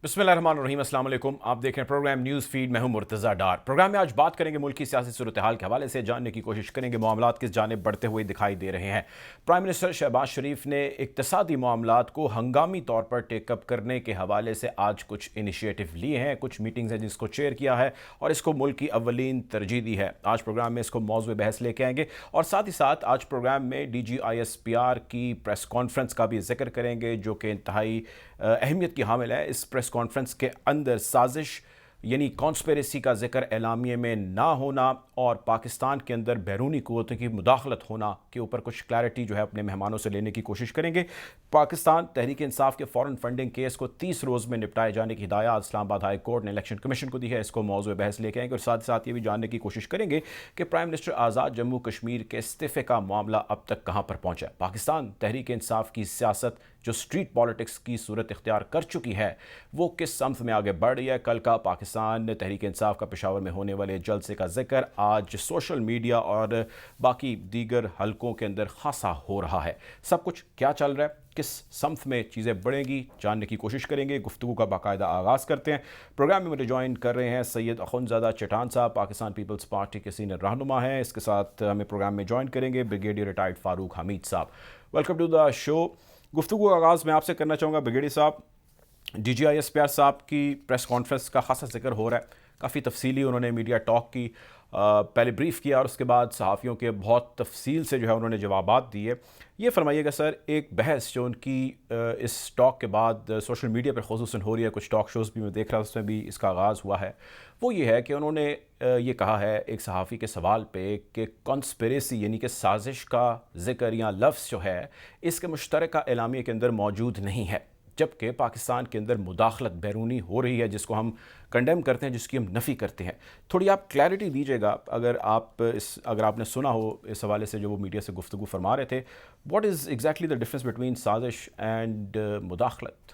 بسم اللہ الرحمن الرحیم، السلام علیکم۔ آپ دیکھ رہے ہیں پروگرام نیوز فیڈ، میں ہوں مرتضیٰ ڈار۔ پروگرام میں آج بات کریں گے ملکی سیاسی صورتحال کے حوالے سے، جاننے کی کوشش کریں گے معاملات کس جانب بڑھتے ہوئے دکھائی دے رہے ہیں۔ پرائم منسٹر شہباز شریف نے اقتصادی معاملات کو ہنگامی طور پر ٹیک اپ کرنے کے حوالے سے آج کچھ انیشیٹو لیے ہیں، کچھ میٹنگز ہیں جس کو چیئر کیا ہے اور اس کو ملک کی اولین ترجیح دی ہے۔ آج پروگرام میں اس کو موضوع بحث لے کے آئیں گے اور ساتھ ہی ساتھ آج پروگرام میں D G I S P R کی پریس کانفرنس کا بھی ذکر کریں گے، جو کہ انتہائی اہمیت کی حامل ہے۔ اس پریس کانفرنس کے اندر سازش یعنی کانسپیریسی کا ذکر اعلامیے میں نہ ہونا اور پاکستان کے اندر بیرونی قوتوں کی مداخلت ہونا کے اوپر کچھ کلیئرٹی جو ہے اپنے مہمانوں سے لینے کی کوشش کریں گے۔ پاکستان تحریک انصاف کے فورن فنڈنگ کیس کو 30 روز میں نپٹائے جانے کی ہدایات اسلام آباد ہائی کورٹ نے الیکشن کمیشن کو دی ہے، اس کو موضوع بحث لے کے آئیں گے اور ساتھ ساتھ یہ بھی جاننے کی کوشش کریں گے کہ پرائم منسٹر آزاد جموں کشمیر کے استعفے کا معاملہ اب تک کہاں پر پہنچا ہے۔ پاکستان تحریک انصاف کی سیاست جو اسٹریٹ پالیٹکس کی صورت اختیار کر چکی ہے وہ کس سمت میں آگے بڑھ رہی ہے۔ کل کا پاکستان تحریک انصاف کا پشاور میں ہونے والے جلسے کا ذکر آج سوشل میڈیا اور باقی دیگر حلقوں کے اندر خاصا ہو رہا ہے۔ سب کچھ کیا چل رہا ہے، کس سمت میں چیزیں بڑھیں گی، جاننے کی کوشش کریں گے۔ گفتگو کا باقاعدہ آغاز کرتے ہیں۔ پروگرام میں مجھے جوائن کر رہے ہیں سید اخندزادہ چٹان صاحب، پاکستان پیپلز پارٹی کے سینئر رہنما ہیں۔ اس کے ساتھ ہمیں پروگرام میں جوائن کریں گے بریگیڈیئر ریٹائرڈ فاروق حمید صاحب۔ Welcome to the show. گفتگو کا آغاز میں آپ سے کرنا چاہوں گا بریگیڈیئر صاحب۔ D G I S P R صاحب کی پریس کانفرنس کا خاصا ذکر ہو رہا ہے، کافی تفصیلی انہوں نے میڈیا ٹاک کی، پہلے بریف کیا اور اس کے بعد صحافیوں کے بہت تفصیل سے جو ہے انہوں نے جوابات دیے۔ یہ فرمائیے گا سر، ایک بحث جو ان کی اس ٹاک کے بعد سوشل میڈیا پر خصوصاً ہو رہی ہے، کچھ ٹاک شوز بھی میں دیکھ رہا ہوں اس میں بھی اس کا آغاز ہوا ہے، وہ یہ ہے کہ انہوں نے یہ کہا ہے ایک صحافی کے سوال پہ کہ کانسپیریسی یعنی کہ سازش کا ذکر یا لفظ جو ہے اس کے مشترکہ اعلامیے کے اندر موجود نہیں ہے، جبکہ پاکستان کے اندر مداخلت بیرونی ہو رہی ہے جس کو ہم کنڈیم کرتے ہیں، جس کی ہم نفی کرتے ہیں۔ تھوڑی آپ کلیئرٹی دیجیے گا اگر آپ نے سنا ہو اس حوالے سے جو وہ میڈیا سے گفتگو فرما رہے تھے۔ What is exactly the difference between سازش اینڈ مداخلت؟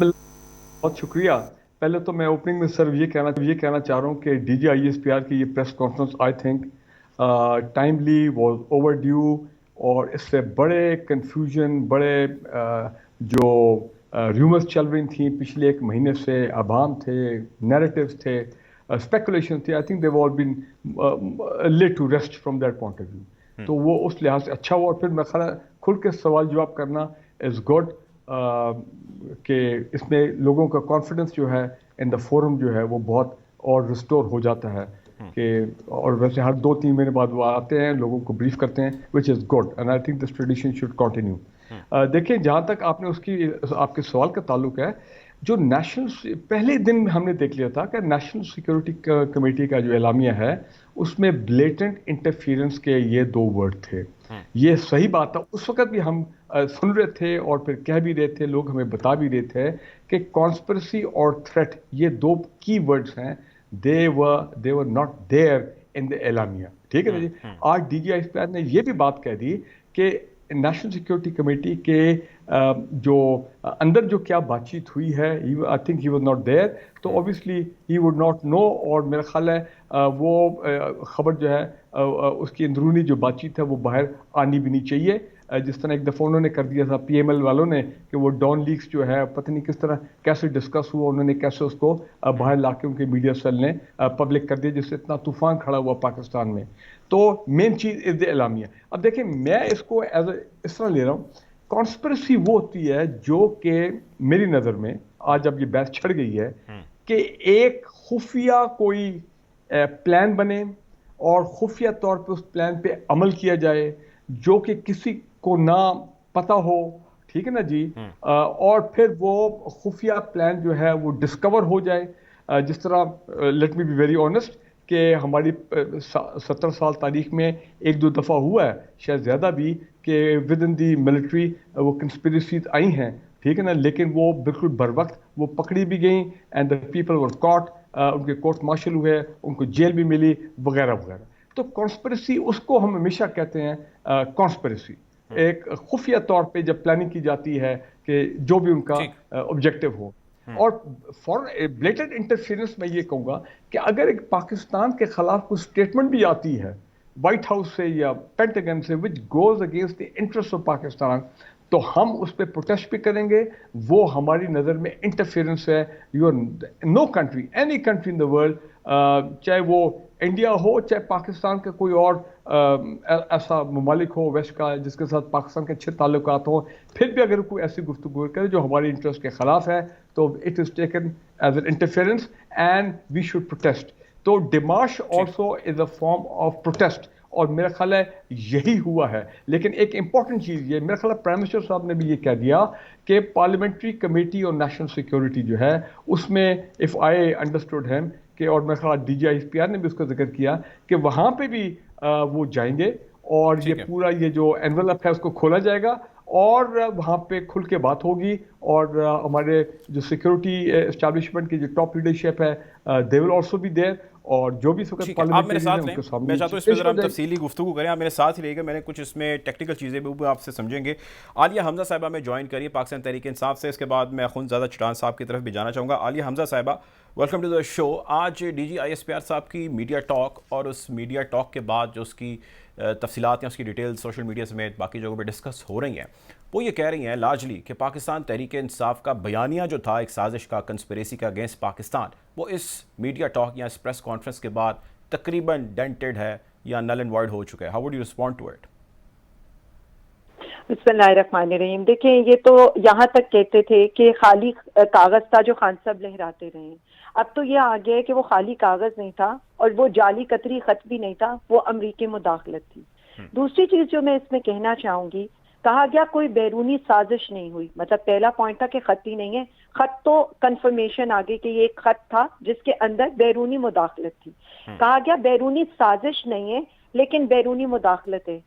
بہت شکریہ۔ پہلے تو میں اوپننگ میں سر یہ کہنا چاہ رہا ہوں کہ D G I S P R کی یہ press conference I think timely was overdue, اور اس سے بڑے کنفیوژن، بڑے جو ریومرز چل رہی تھیں پچھلے ایک مہینے سے، ابہام تھے، نیریٹیوز تھے، اسپیکولیشن تھے، I think they all been laid to rest from that point of view. تو وہ اس لحاظ سے اچھا ہوا، اور پھر میں کھل کے سوال جواب کرنا از گڈ، کہ اس میں لوگوں کا کانفیڈنس جو ہے ان دا فورم جو ہے وہ بہت اور ریسٹور ہو جاتا ہے کہ، اور ویسے ہر 2-3 مہینے بعد وہ آتے ہیں، لوگوں کو بریف کرتے ہیں، which is good and I think this tradition should continue. دیکھیں، جہاں تک آپ کے سوال کا تعلق ہے، جو نیشنل پہلے دن ہم نے دیکھ لیا تھا کہ نیشنل سیکورٹی کمیٹی کا جو اعلامیہ ہے اس میں بلیٹنٹ انٹرفیئرنس کے یہ 2 ورڈ تھے۔ یہ صحیح بات تھا، اس وقت بھی ہم سن رہے تھے اور پھر کہہ بھی رہے تھے، لوگ ہمیں بتا بھی رہے تھے کہ کانسپریسی اور تھریٹ یہ 2 کی ورڈز ہیں، they were not there in the اعلامیہ، ٹھیک ہے نا جی۔ آج D G I S P R نے یہ بھی بات کہہ دی کہ نیشنل سیکورٹی کمیٹی کے جو اندر جو کیا بات چیت ہوئی ہے، I think he was not there, تو obviously he would not know, اور میرا خیال ہے وہ خبر جو ہے اس کی اندرونی جو بات چیت ہے وہ باہر آنی بھی نہیں چاہیے۔ جس طرح ایک دفعہ انہوں نے کر دیا تھا پی ایم ایل والوں نے کہ وہ ڈان لیکس جو ہے پتہ نہیں کس طرح کیسے ڈسکس ہوا، انہوں نے کیسے اس کو باہر لا کے ان کے میڈیا سیل نے پبلک کر دیا، جس سے اتنا طوفان کھڑا ہوا پاکستان میں۔ تو مین چیز از اعلامیہ۔ اب دیکھیں، میں اس کو اس طرح لے رہا ہوں، کانسپریسی وہ ہوتی ہے جو کہ میری نظر میں آج اب یہ بحث چھڑ گئی ہے کہ ایک خفیہ کوئی پلان بنے اور خفیہ طور پہ اس پلان پہ عمل کیا جائے جو کہ کسی کو نہ پتہ ہو، ٹھیک ہے نا جی، اور پھر وہ خفیہ پلان جو ہے وہ ڈسکور ہو جائے۔ جس طرح let me be very honest کہ ہماری 70 سال تاریخ میں 1-2 دفعہ ہوا ہے، شاید زیادہ بھی، کہ ود ان دی ملٹری وہ کنسپریسیز آئی ہیں، ٹھیک ہے نا، لیکن وہ بالکل بر وقت وہ پکڑی بھی گئیں اینڈ دا پیپل ور کاٹ، ان کے کورٹ مارشل ہوئے، ان کو جیل بھی ملی وغیرہ وغیرہ۔ تو کانسپریسی اس کو ہم ہمیشہ کہتے ہیں، کانسپریسی ایک خفیہ طور پہ جب پلاننگ کی جاتی ہے کہ جو بھی ان کا آبجیکٹو ہو۔ اور بلیٹنٹ انٹرفیئرنس میں یہ کہوں گا کہ اگر ایک پاکستان کے خلاف کوئی سٹیٹمنٹ بھی آتی ہے وائٹ ہاؤس سے یا پینٹاگن سے which goes against the interest of Pakistan, تو ہم اس پہ پروٹیسٹ بھی کریں گے. وہ ہماری نظر میں انٹرفیئرنس ہے. No country, any country in the world, چاہے وہ انڈیا ہو چاہے پاکستان کا کوئی اور ایسا ممالک ہو ویسٹ کا جس کے ساتھ پاکستان کے اچھے تعلقات ہوں، پھر بھی اگر کوئی ایسی گفتگو کرے جو ہماری انٹرسٹ کے خلاف ہے تو it is taken as an interference and we should protest. تو demarche also is a form of protest, اور میرا خیال ہے یہی ہوا ہے. لیکن ایک امپورٹنٹ چیز یہ میرا خیال ہے پرائم منسٹر صاحب نے بھی یہ کہہ دیا کہ پارلیمنٹری کمیٹی اور نیشنل سیکیورٹی جو ہے اس میں اف آئی انڈرسٹوڈ ہیم کہ، اور میرا خیال D G I S P R نے بھی اس کا ذکر کیا کہ وہاں پہ بھی وہ جائیں گے اور یہ پورا یہ جو انویلپ ہے اس کو کھولا جائے گا اور وہاں پہ کھل کے بات ہوگی. اور ہمارے جو سیکیورٹی اسٹیبلشمنٹ کی جو ٹاپ لیڈرشپ ہے دے ول آلسو بی دیئر، اور جو بھی آپ میرے ساتھ رہیں. میں چاہتا ہوں اس پہ ذرا ہم تفصیلی گفتگو کریں. آپ میرے ساتھ ہی رہیے گا، میں نے کچھ اس میں ٹیکنیکل چیزیں بھی آپ سے سمجھیں گے. عالیہ حمزہ صاحبہ میں جوائن کریے پاکستان تحریک انصاف سے. اس کے بعد میں اخوندزادہ چٹان صاحب کی طرف بھی جانا چاہوں گا. عالیہ حمزہ صاحبہ ویلکم ٹو دا شو. آج D G I S P R صاحب کی میڈیا ٹاک، اور اس میڈیا ٹاک کے بعد جو اس کی تفصیلات یا اس کی ڈیٹیل سوشل میڈیا سمیت باقی جگہوں پہ ڈسکس ہو رہی ہیں، وہ یہ کہہ رہی ہیں لارجلی کہ پاکستان تحریک انصاف کا بیانیہ جو تھا ایک سازش کا، کنسپریسی کا اگینسٹ پاکستان، وہ اس میڈیا ٹاک یا اس پریس کانفرنس کے بعد تقریباً ڈینٹڈ ہے یا نل اینڈ وائڈ ہو چکا ہے. How would you respond to it? بسم اللہ الرحمن الرحیم. دیکھیں یہ تو یہاں تک کہتے تھے کہ خالی کاغذ تھا جو خان صاحب لہراتے رہے. اب تو یہ آ گیا ہے کہ وہ خالی کاغذ نہیں تھا اور وہ جعلی قطری خط بھی نہیں تھا، وہ امریکی مداخلت تھی. دوسری چیز جو میں اس میں کہنا چاہوں گی، کہا گیا کوئی بیرونی سازش نہیں ہوئی. مطلب پہلا پوائنٹ تھا کہ خط ہی نہیں ہے. خط تو کنفرمیشن آگے کہ یہ ایک خط تھا جس کے اندر بیرونی مداخلت تھی. کہا گیا بیرونی سازش نہیں ہے لیکن بیرونی مداخلت ہے.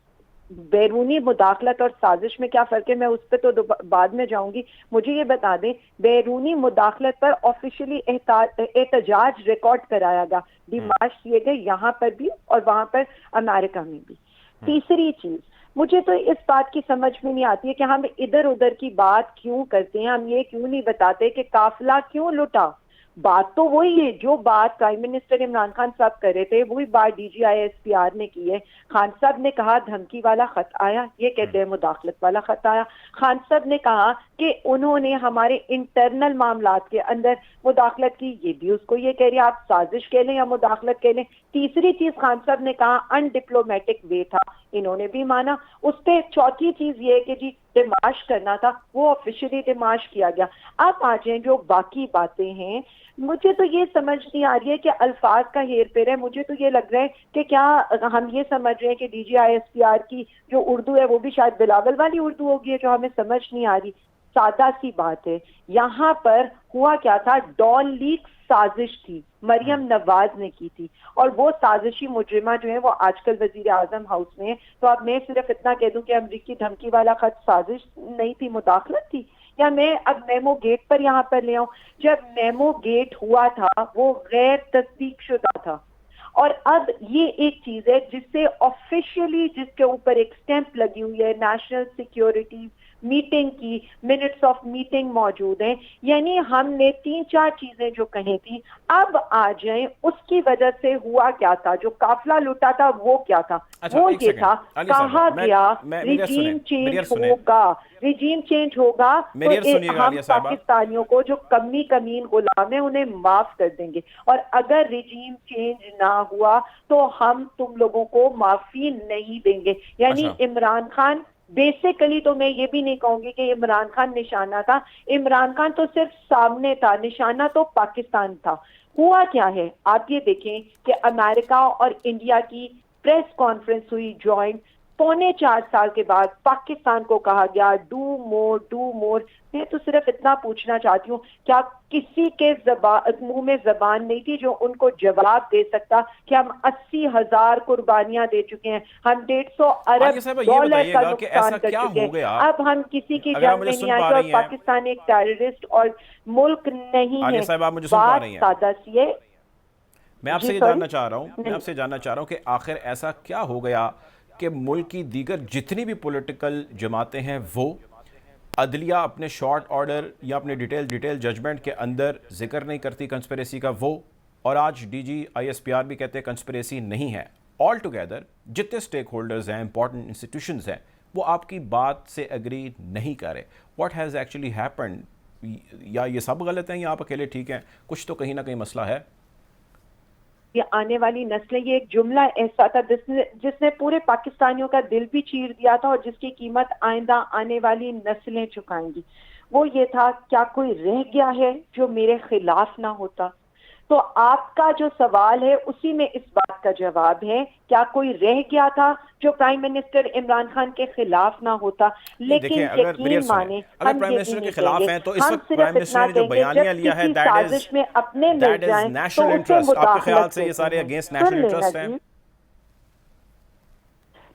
بیرونی مداخلت اور سازش میں کیا فرق ہے، میں اس پہ تو بعد میں جاؤں گی. مجھے یہ بتا دیں، بیرونی مداخلت پر آفیشلی احتجاج ریکارڈ کرایا گیا، ڈیمارچ کیے گئے یہاں پر بھی اور وہاں پر امریکہ میں بھی. تیسری چیز مجھے تو اس بات کی سمجھ میں نہیں آتی ہے کہ ہم ادھر ادھر کی بات کیوں کرتے ہیں. ہم یہ کیوں نہیں بتاتے کہ قافلہ کیوں لٹا. بات تو وہی ہے جو بات پرائم منسٹر عمران خان صاحب کر رہے تھے، وہی بات D G I S P R نے کی ہے. خان صاحب نے کہا دھمکی والا خط آیا، یہ کہتے ہیں مداخلت والا خط آیا. خان صاحب نے کہا کہ انہوں نے ہمارے انٹرنل معاملات کے اندر مداخلت کی، یہ بھی اس کو یہ کہہ رہی ہے آپ سازش کہہ لیں یا مداخلت کہہ لیں. تیسری چیز خان صاحب نے کہا ان ڈپلومیٹک وے تھا، انہوں نے بھی مانا. اس پہ چوتھی چیز یہ ہے کہ جی ڈیمارش کرنا تھا، وہ آفیشلی ڈیمارش کیا گیا. اب آ جائیں جو باقی باتیں ہیں، مجھے تو یہ سمجھ نہیں آ رہی ہے کہ الفاظ کا ہیر پھیر ہے. مجھے تو یہ لگ رہا ہے کہ کیا ہم یہ سمجھ رہے ہیں کہ D G I S P R کی جو اردو ہے وہ بھی شاید بلاول والی اردو ہوگی ہے جو ہمیں سمجھ نہیں آ رہی. سادہ سی بات ہے، یہاں پر ہوا کیا تھا، ڈان لیک سازش تھی، مریم نواز نے کی تھی، اور وہ سازشی مجرمہ جو ہیں وہ آج کل وزیر اعظم ہاؤس میں ہیں. تو اب میں صرف اتنا کہہ دوں کہ امریکی دھمکی والا خط سازش نہیں تھی، مداخلت تھی. یا میں اب میمو گیٹ پر یہاں پر لے آؤں، جب میمو گیٹ ہوا تھا وہ غیر تصدیق شدہ تھا، اور اب یہ ایک چیز ہے جس سے آفیشیلی جس کے اوپر ایک سٹیمپ لگی ہوئی ہے، نیشنل سیکیورٹی میٹنگ کی منٹس آف میٹنگ موجود ہیں. یعنی ہم نے 3-4 چیزیں جو کہیں تھی، اب آ جائیں اس کی وجہ سے ہوا کیا تھا، جو قافلہ لوٹا تھا وہ کیا تھا. وہ یہ تھا کہا گیا ریجیم چینج ہوگا، ریجیم چینج ہوگا تو ہم پاکستانیوں کو جو کمین غلام ہیں انہیں معاف کر دیں گے، اور اگر ریجیم چینج نہ ہوا تو ہم تم لوگوں کو معافی نہیں دیں گے. یعنی عمران خان بیسیکلی، تو میں یہ بھی نہیں کہوں گی کہ عمران خان نشانہ تھا، عمران خان تو صرف سامنے تھا، نشانہ تو پاکستان تھا. ہوا کیا ہے آپ یہ دیکھیں کہ امریکہ اور انڈیا کی پریس کانفرنس ہوئی جوائنٹ، 4.25 سال کے بعد پاکستان کو کہا گیا ڈو مور. میں تو صرف اتنا پوچھنا چاہتی ہوں، کیا کسی کے منہ میں زبان نہیں تھی جو ان کو جواب دے سکتا کہ ہم 80,000 قربانیاں دے چکے ہیں، ہم 150 ارب ڈالر کا نقصان کر چکے ہیں، اب ہم کسی کی جنگ میں نہیں آئے، اور پاکستان ایک ٹیررسٹ اور ملک نہیں ہے. بات سادہ سی ہے. میں آپ سے یہ جاننا چاہ رہا ہوں کہ آخر ایسا کیا ہو گیا کہ ملک کی دیگر جتنی بھی پولیٹیکل جماعتیں ہیں وہ عدلیہ اپنے شارٹ آرڈر یا اپنے ڈیٹیل ججمنٹ کے اندر ذکر نہیں کرتی کنسپریسی کا وہ، اور آج D G I S P R بھی کہتے ہیں کنسپریسی نہیں ہے. آل ٹوگیدر جتنے سٹیک ہولڈرز ہیں، امپورٹنٹ انسٹیٹیوشنز ہیں، وہ آپ کی بات سے اگری نہیں کر رہے. What has actually happened? یا یہ سب غلط ہیں یا آپ اکیلے ٹھیک ہیں؟ کچھ تو کہیں نہ کہیں مسئلہ ہے. یہ آنے والی نسلیں، یہ ایک جملہ ایسا تھا جس نے پورے پاکستانیوں کا دل بھی چیر دیا تھا اور جس کی قیمت آئندہ آنے والی نسلیں چکائیں گی. وہ یہ تھا، کیا کوئی رہ گیا ہے جو میرے خلاف نہ ہوتا؟ تو آپ کا جو سوال ہے اسی میں اس بات کا جواب ہے، کیا کوئی رہ گیا تھا جو پرائم منسٹر عمران خان کے خلاف نہ ہوتا؟ لیکن یقین مانیں ہم پرائم یہی منسٹر کے نہیں خلاف کہیں ہیں گے، تو اس ہم وقت صرف پرائم منسٹر اتنا نے جو کہیں گے بیانیہ جب لیا ہے کسی سازش میں اپنے مل دیٹ جائیں از تو نیشنل اسے انٹرسٹ. آپ کے خیال مداخلت سے یہ سارے کہتے ہیں. اگینسٹ سن نیشنل لینا انٹرسٹ ہیں؟ جی.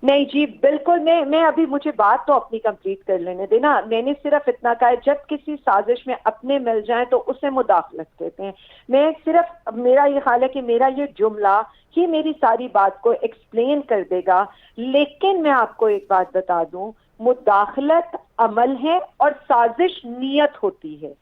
نہیں جی بالکل، میں ابھی مجھے بات تو اپنی کمپلیٹ کر لینے دینا. میں نے صرف اتنا کہا ہے جب کسی سازش میں اپنے مل جائیں تو اسے مداخلت کہتے ہیں. میں صرف، میرا یہ خیال ہے کہ میرا یہ جملہ ہی میری ساری بات کو ایکسپلین کر دے گا. لیکن میں آپ کو ایک بات بتا دوں، مداخلت عمل ہے اور سازش نیت ہوتی ہے.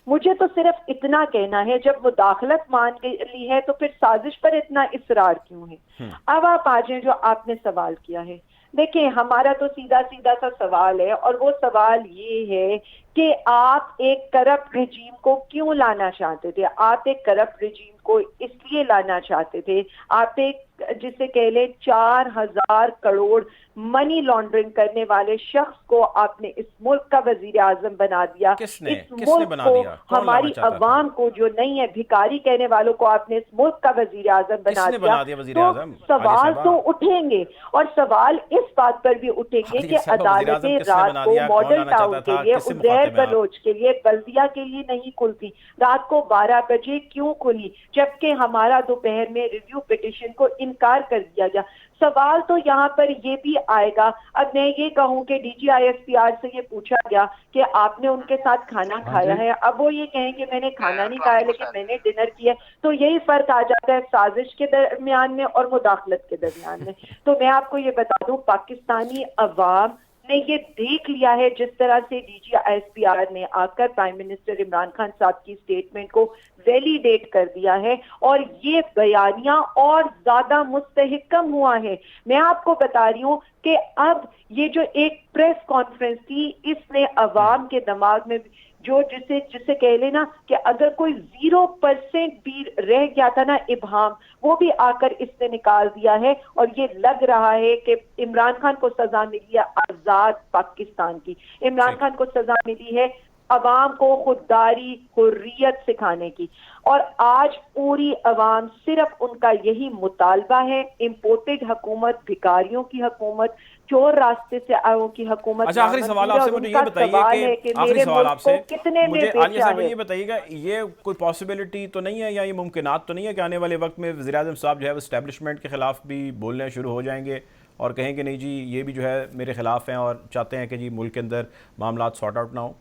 مجھے تو صرف اتنا کہنا ہے، جب مداخلت مان لی ہے تو پھر سازش پر اتنا اصرار کیوں ہے؟ اب آپ آ جائیں جو آپ نے سوال کیا ہے. دیکھیں ہمارا تو سیدھا سا سوال ہے، اور وہ سوال یہ ہے کہ آپ ایک کرپٹ رجیم کو کیوں لانا چاہتے تھے؟ آپ ایک کرپٹ رجیم کو اس لیے لانا چاہتے تھے، آپ ایک جسے کہہ لیں 4,000 کروڑ منی لانڈرنگ کرنے والے شخص کو آپ نے اس ملک کا وزیر اعظم بنا دیا. کس نے اس ملک بنا کو، دیا؟ کون لانا ہماری چاہتا تھا؟ عوام کو جو نہیں ہے، بھکاری کہنے والوں کو آپ نے اس ملک کا وزیر اعظم کس بنا نے دیا. بنا دیا وزیر تو اعظم؟ عالیہ سوال صاحبہ، تو اٹھیں گے، اور سوال اس بات پر بھی اٹھیں گے عالیہ کہ صاحبہ وزیر اعظم عدالتیں کس نے رات بنا کو دیا؟ کون ماڈل لانا ٹاؤن چاہتا کے تھا؟ لیے، کس سے عزیر مخاطب ہیں آپ؟ بلوچ کے لیے، بلدیہ کے لیے نہیں کھلتی؟ رات کو 12 بجے کیوں کھلی جبکہ ہمارا دوپہر میں ریویو پٹیشن کو انکار کر دیا گیا؟ سوال تو یہاں پر یہ بھی آئے گا. اب میں یہ کہوں کہ D G I S P R سے یہ پوچھا گیا کہ آپ نے ان کے ساتھ کھانا کھایا ہے، اب وہ یہ کہیں کہ میں نے کھانا نہیں کھایا لیکن میں نے ڈنر کیا. تو یہی فرق آ جاتا ہے سازش کے درمیان میں اور مداخلت کے درمیان میں. تو میں آپ کو یہ بتا دوں، پاکستانی عوام نے یہ دیکھ لیا ہے جس طرح سے D G S P R نے آ کر پرائم منسٹر عمران خان صاحب کی سٹیٹمنٹ کو ویلیڈیٹ کر دیا ہے، اور یہ بیانیہ اور زیادہ مستحکم ہوا ہے. میں آپ کو بتا رہی ہوں کہ اب یہ جو ایک پریس کانفرنس تھی، اس نے عوام کے دماغ میں جو جسے کہہ لینا کہ اگر کوئی 0% بھی رہ گیا تھا نا ابہام، وہ بھی آ کر اس نے نکال دیا ہے. اور یہ لگ رہا ہے کہ عمران خان کو سزا ملی ہے آزاد پاکستان کی، عمران خان کو سزا ملی ہے عوام کو خودداری، حریت سکھانے کی. اور آج پوری عوام صرف ان کا یہی مطالبہ ہے، امپورٹڈ حکومت، بھکاریوں کی حکومت، چور راستے سے آئوں کی حکومت. اچھا آخری سوال آپ سے مجھے یہ بتائیے کہ میرے ملک کو کتنے میں عالیہ بیچا صاحب ہے؟ یہ بتائیے گا، یہ کوئی پاسبلٹی تو نہیں ہے یا یہ ممکنات تو نہیں ہے کہ آنے والے وقت میں وزیر اعظم صاحب جو ہے وہ اسٹیبلشمنٹ کے خلاف بھی بولنے شروع ہو جائیں گے اور کہیں کہ نہیں جی یہ بھی جو ہے میرے خلاف ہیں اور چاہتے ہیں کہ جی ملک کے اندر معاملات سارٹ آؤٹ نہ ہوں؟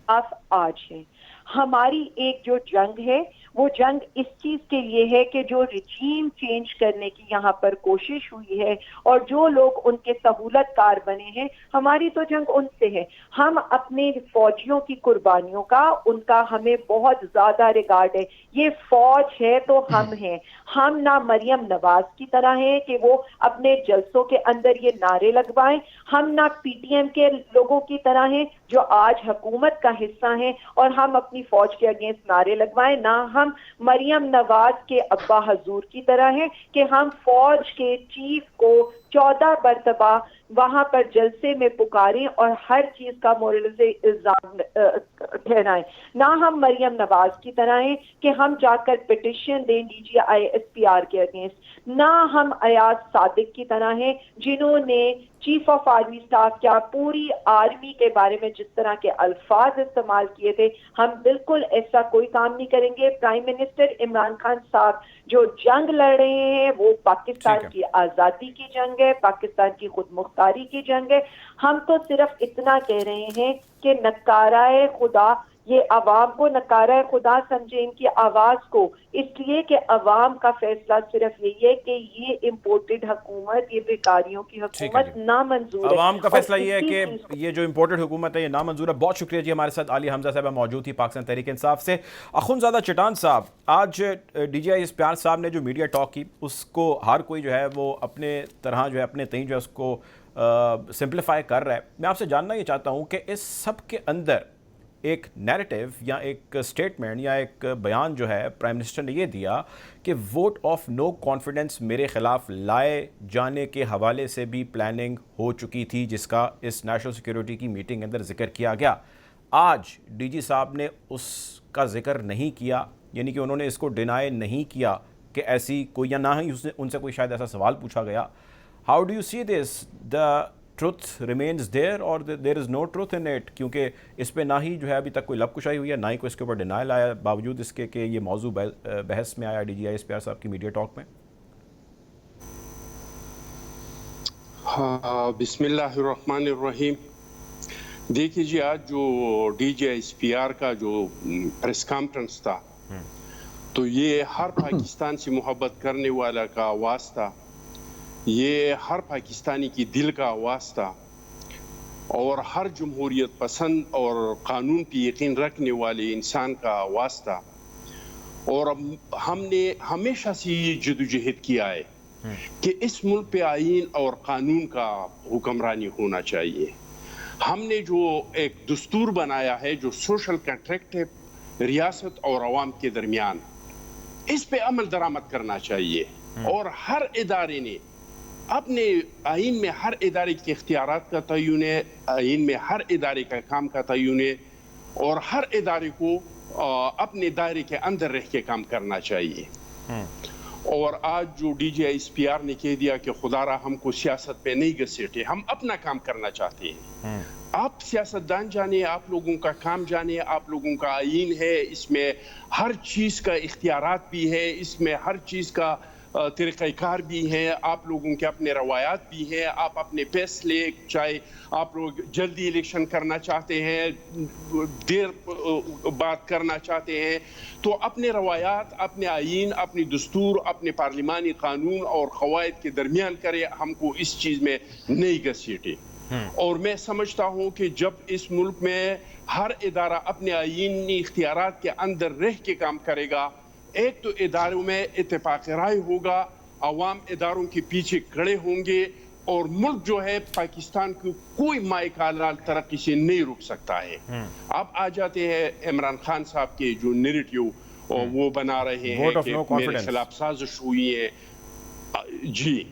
آج ہے ہماری ایک جو جنگ ہے، وہ جنگ اس چیز کے لیے ہے کہ جو رجیم چینج کرنے کی یہاں پر کوشش ہوئی ہے اور جو لوگ ان کے سہولت کار بنے ہیں، ہماری تو جنگ ان سے ہے. ہم اپنے فوجیوں کی قربانیوں کا، ان کا ہمیں بہت زیادہ ریگارڈ ہے. یہ فوج ہے تو ہم ہیں. ہم نہ مریم نواز کی طرح ہیں کہ وہ اپنے جلسوں کے اندر یہ نعرے لگوائیں، ہم نہ پی ٹی ایم کے لوگوں کی طرح ہیں جو آج حکومت کا حصہ ہیں اور ہم اپنی فوج کے اگینسٹ نعرے لگوائیں، نہ ہم مریم نواز کے ابا حضور کی طرح ہیں کہ ہم فوج کے چیف کو 14 مرتبہ وہاں پر جلسے میں پکاریں اور ہر چیز کا مورل سے الزام ٹھہرائیں. نہ ہم مریم نواز کی طرح ہیں کہ ہم جا کر پٹیشن دیں D G I S P R کے اگینسٹ. نہ ہم ایاز صادق کی طرح ہیں جنہوں نے چیف آف آرمی اسٹاف کیا پوری آرمی کے بارے میں جس طرح کے الفاظ استعمال کیے تھے. ہم بالکل ایسا کوئی کام نہیں کریں گے. پرائم منسٹر عمران خان صاحب جو جنگ لڑ رہے ہیں وہ پاکستان کی آزادی کی جنگ ہے، پاکستان کی خود مختاری کی جنگ ہے. ہم تو صرف اتنا کہہ رہے ہیں کہ نکارہ خدا یہ عوام کو نکارہ خدا سمجھے، ان کی آواز کو، اس لیے کہ عوام کا فیصلہ صرف یہی ہے کہ یہ امپورٹڈ حکومت، یہ بیکاریوں کی حکومت نامنظور ہے. عوام کا فیصلہ یہ ہے کہ یہ جو امپورٹڈ حکومت ہے یہ نامنظور ہے. بہت شکریہ جی. ہمارے ساتھ عالیہ حمزہ صاحبہ موجود تھی پاکستان تحریک انصاف سے. اخندزادہ چٹان صاحب، آج ڈی جی آئی اسپیار صاحب نے جو میڈیا ٹاک کی اس کو ہر کوئی جو ہے وہ اپنے طرح جو ہے اپنے تئیں جو ہے اس کو سمپلیفائی کر رہا ہے. میں آپ سے جاننا یہ چاہتا ہوں کہ اس سب کے اندر ایک نیریٹو یا ایک سٹیٹمنٹ یا ایک بیان جو ہے پرائم منسٹر نے یہ دیا کہ ووٹ آف نو کانفیڈنس میرے خلاف لائے جانے کے حوالے سے بھی پلاننگ ہو چکی تھی، جس کا اس نیشنل سیکیورٹی کی میٹنگ کے اندر ذکر کیا گیا. آج ڈی جی صاحب نے اس کا ذکر نہیں کیا، یعنی کہ انہوں نے اس کو ڈینائی نہیں کیا کہ ایسی کوئی، یا نہ ہی ان سے کوئی شاید ایسا سوال پوچھا گیا. How do you see this? The truth remains there اور there is know truth in it? کیونکہ اس پہ نہ ہی جو ہے ابھی تک کوئی لب کشائی ہوئی ہے، نہ ہی کوئی اس کے اوپر ڈینائل آیا، باوجود اس کے کہ یہ موضوع بحث میں آیا ڈی جی آئی اسپیار صاحب کی میڈیا ٹاک میں. بسم اللہ الرحمن الرحیم. دیکھیے جی، آج جو ڈی جی آئی اسپیار کا جو پریس کانفرنس تھا تو یہ ہر پاکستان سے محبت کرنے والا کا آواز تھا، یہ ہر پاکستانی کی دل کا آواز تھا، اور ہر جمہوریت پسند اور قانون پہ یقین رکھنے والے انسان کا آواز تھا. اور ہم نے ہمیشہ سے یہ جدوجہد کیا ہے کہ اس ملک پہ آئین اور قانون کا حکمرانی ہونا چاہیے. ہم نے جو ایک دستور بنایا ہے جو سوشل کنٹریکٹ ہے ریاست اور عوام کے درمیان، اس پہ عمل درآمد کرنا چاہیے. اور ہر ادارے نے اپنے آئین میں ہر ادارے کے اختیارات کا تعین ہے، آئین میں ہر ادارے کا کام کا تعین ہے، اور ہر ادارے کو اپنے دائرے کے اندر رہ کے کام کرنا چاہیے. اور آج جو D G I S P R نے کہہ دیا کہ خدا را ہم کو سیاست پہ نہیں گھسیٹے، ہم اپنا کام کرنا چاہتے ہیں. آپ سیاستدان جانے، آپ لوگوں کا کام جانے، آپ لوگوں کا آئین ہے، اس میں ہر چیز کا اختیارات بھی ہے، اس میں ہر چیز کا طریقہ کار بھی ہے، آپ لوگوں کے اپنے روایات بھی ہیں، آپ اپنے فیصلے، چاہے آپ لوگ جلدی الیکشن کرنا چاہتے ہیں، دیر بات کرنا چاہتے ہیں، تو اپنے روایات، اپنے آئین، اپنی دستور، اپنے پارلیمانی قانون اور قواعد کے درمیان کرے، ہم کو اس چیز میں نہیں گھسیٹے. اور میں سمجھتا ہوں کہ جب اس ملک میں ہر ادارہ اپنے آئینی اختیارات کے اندر رہ کے کام کرے گا، ایک تو اداروں میں اتفاق رائے ہوگا، عوام اداروں کے پیچھے کھڑے ہوں گے، اور ملک جو ہے پاکستان کو کوئی مائکالال ترقی سے نہیں روک سکتا ہے. اب آ جاتے ہیں عمران خان صاحب کے جو نیریٹیو وہ بنا رہے ہیں کہ میرے خلاف سازش ہوئی ہے. جی،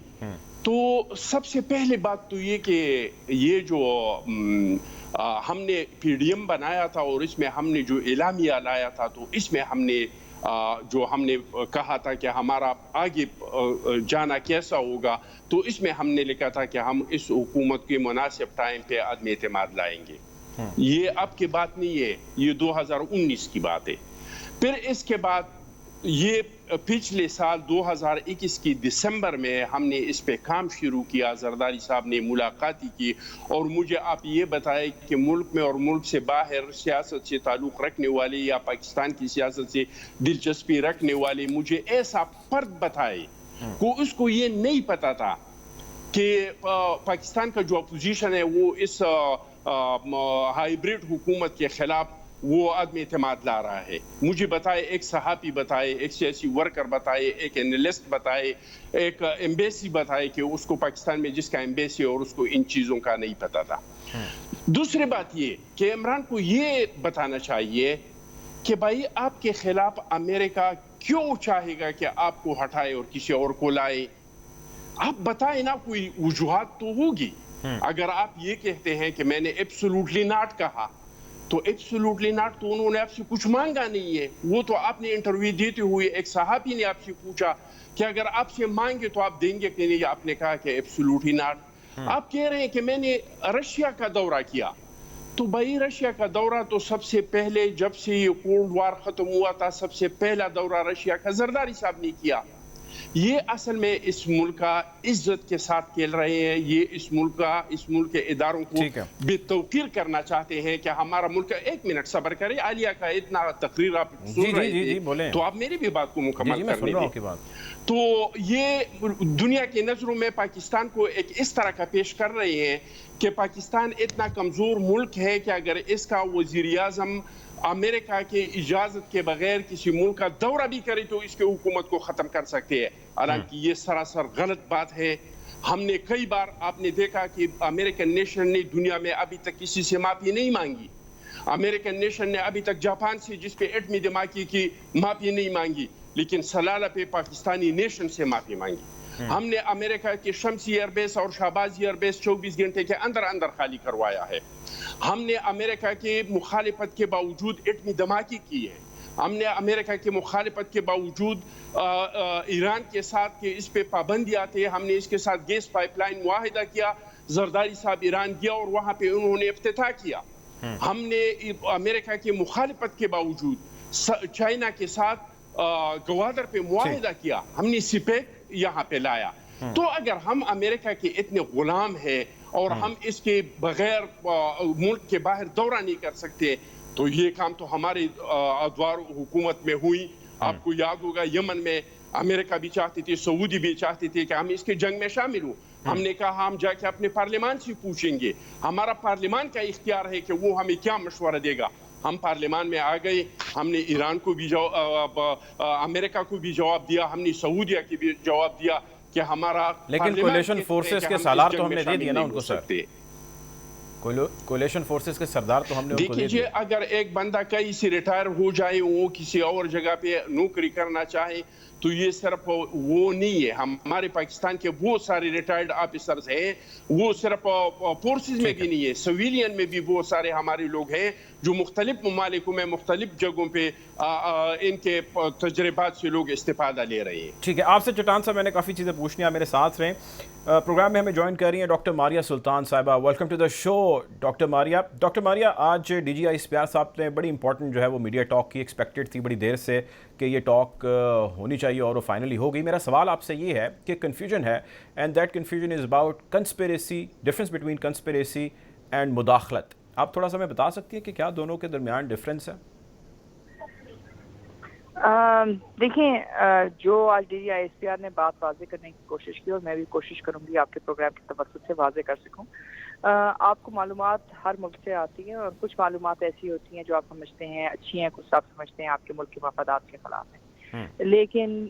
تو سب سے پہلے بات تو یہ کہ یہ جو ہم نے پی ڈی ایم بنایا تھا اور اس میں ہم نے جو اعلامیہ لایا تھا، تو اس میں ہم نے جو ہم نے کہا تھا کہ ہمارا آگے جانا کیسا ہوگا، تو اس میں ہم نے لکھا تھا کہ ہم اس حکومت کے مناسب ٹائم پہ عدم اعتماد لائیں گے. یہ اب کی بات نہیں ہے، یہ 2019 کی بات ہے. پھر اس کے بعد یہ پچھلے سال 2021 کی دسمبر میں ہم نے اس پہ کام شروع کیا. زرداری صاحب نے ملاقاتی کی اور مجھے آپ یہ بتائے کہ ملک میں اور ملک سے باہر سیاست سے تعلق رکھنے والے یا پاکستان کی سیاست سے دلچسپی رکھنے والے مجھے ایسا فرد بتائے کو اس کو یہ نہیں پتا تھا کہ پاکستان کا جو اپوزیشن ہے وہ اس ہائیبریڈ حکومت کے خلاف وہ عدم اعتماد لا رہا ہے. مجھے بتائے، ایک صحافی بتائے، ایک سیاسی ورکر بتائے، ایک اینالسٹ بتائے، ایک ایمبیسی بتائے کہ اس کو پاکستان میں جس کا ایمبیسی اور اس کو ان چیزوں کا نہیں پتا تھا. دوسری بات یہ کہ عمران کو یہ بتانا چاہیے کہ بھائی آپ کے خلاف امریکہ کیوں چاہے گا کہ آپ کو ہٹائے اور کسی اور کو لائے؟ آپ بتائیں نا، کوئی وجوہات تو ہوگی. اگر آپ یہ کہتے ہیں کہ میں نے ایبسولوٹلی ناٹ کہا، تو ایبسولوٹلی ناٹ تو انہوں نے آپ سے کچھ مانگا نہیں ہے. وہ تو آپ نے انٹرویو دیتے ہوئے ایک صحافی نے آپ سے پوچھا کہ اگر آپ سے مانگے تو آپ دیں گے کہ نہیں؟ آپ نے کہا کہ ایبسولوٹلی ناٹ. آپ کہہ رہے ہیں کہ میں نے رشیا کا دورہ کیا، تو بھائی رشیا کا دورہ تو سب سے پہلے جب سے یہ کولڈ وار ختم ہوا تھا، سب سے پہلا دورہ رشیا کا زرداری صاحب نے کیا. یہ اصل میں اس ملک کا عزت کے ساتھ کھیل رہے ہیں. یہ اس ملک کے اداروں کو بے توقیر کرنا چاہتے ہیں کہ ہمارا ملک. ایک منٹ صبر کریں, عالیہ کا اتنا تقریر آپ سن رہے تھے تو آپ میری بھی بات کو مکمل کرنے دیں. تو یہ دنیا کی نظروں میں پاکستان کو ایک اس طرح کا پیش کر رہے ہیں کہ پاکستان اتنا کمزور ملک ہے کہ اگر اس کا وزیر اعظم امریکہ کے اجازت کے بغیر کسی ملک کا دورہ بھی کرے تو اس کے حکومت کو ختم کر سکتے ہیں. حالانکہ یہ سراسر غلط بات ہے. ہم نے کئی بار آپ نے دیکھا کہ امریکن نیشن نے دنیا میں ابھی تک کسی سے معافی نہیں مانگی. امریکن نیشن نے ابھی تک جاپان سے جس پہ ایٹمی دھماکے کی معافی نہیں مانگی, لیکن سلالہ پہ پاکستانی نیشن سے معافی مانگی. ہم نے امریکہ کے شمسی ایئر بیس اور شہبازی ایئر بیس 24 گھنٹے کے اندر خالی کروایا ہے. ہم نے امریکہ کے مخالفت کے باوجود ایٹمی دھماکے کی ہے. ہم نے امریکہ کے مخالفت کے باوجود ایران کے ساتھ کہ اس پہ پابندیاں تھے, ہم نے اس کے ساتھ گیس پائپ لائن معاہدہ کیا. زرداری صاحب ایران گیا اور وہاں پہ انہوں نے افتتاح کیا. ہم نے امریکہ کے مخالفت کے باوجود چائنا کے ساتھ گوادر پہ معاہدہ کیا. ہم نے سپیک یہاں پہ لایا. تو اگر ہم امریکہ کے اتنے غلام ہیں اور ہم اس کے بغیر ملک کے باہر دورہ نہیں کر سکتے تو یہ کام تو ہمارے ادوار حکومت میں ہوئی. آپ کو یاد ہوگا یمن میں امریکہ بھی چاہتی تھی, سعودی بھی چاہتی تھی کہ ہم اس کے جنگ میں شامل ہوں. ہم نے کہا ہم جا کے اپنے پارلیمان سے پوچھیں گے. ہمارا پارلیمان کا اختیار ہے کہ وہ ہمیں کیا مشورہ دے گا. ہم پارلیمان میں آ گئے. ہم نے ایران کو بھی امریکہ کو بھی جواب دیا, ہم نے سعودیہ کی بھی جواب دیا کہ ہمارا لیکن کولیشن فورسز کے سالار تو ہم نے دے دیا نا ان کو سر. کولیشن فورسز کے سردار تو ہم نے ان کو دے دیا. اگر ایک بندہ کہیں سے ریٹائر ہو جائے, وہ کسی اور جگہ پہ نوکری کرنا چاہے تو یہ صرف وہ نہیں ہے. ہمارے پاکستان کے بہت سارے ریٹائرڈ آفیسرز ہیں, وہ صرف فورسز میں بھی نہیں ہے, سویلین میں بھی بہت سارے ہمارے لوگ ہیں جو مختلف ممالکوں میں مختلف جگہوں پہ ان کے تجربات سے لوگ استفادہ لے رہے ہیں. ٹھیک ہے, آپ سے چٹان صاحب میں نے کافی چیزیں پوچھنی ہیں, میرے ساتھ رہیں. پروگرام میں ہمیں جوائن کر رہی ہیں ڈاکٹر ماریہ سلطان صاحبہ. Welcome to the show doctor Maria. Doctor Maria, آج ڈی جی آئی اسپیار صاحب نے بڑی امپورٹنٹ جو ہے وہ میڈیا ٹاک کی, ایکسپیکٹڈ تھی بڑی دیر سے کہ یہ ٹاک ہونی چاہیے اور وہ فائنلی ہو گئی. میرا سوال آپ سے یہ ہے کہ کنفیوژن ہے and that confusion is about conspiracy, difference between conspiracy and مداخلت. آپ تھوڑا سا ہمیں بتا سکتی ہیں کہ کیا دونوں کے درمیان ڈفرینس ہے؟ دیکھیں, جو آج D G I S P R نے بات واضح کرنے کی کوشش کی اور میں بھی کوشش کروں گی آپ کے پروگرام کے توسط سے واضح کر سکوں. آپ کو معلومات ہر ملک سے آتی ہیں اور کچھ معلومات ایسی ہوتی ہیں جو آپ سمجھتے ہیں اچھی ہیں, کچھ آپ سمجھتے ہیں آپ کے ملک کے مفادات کے خلاف ہیں. لیکن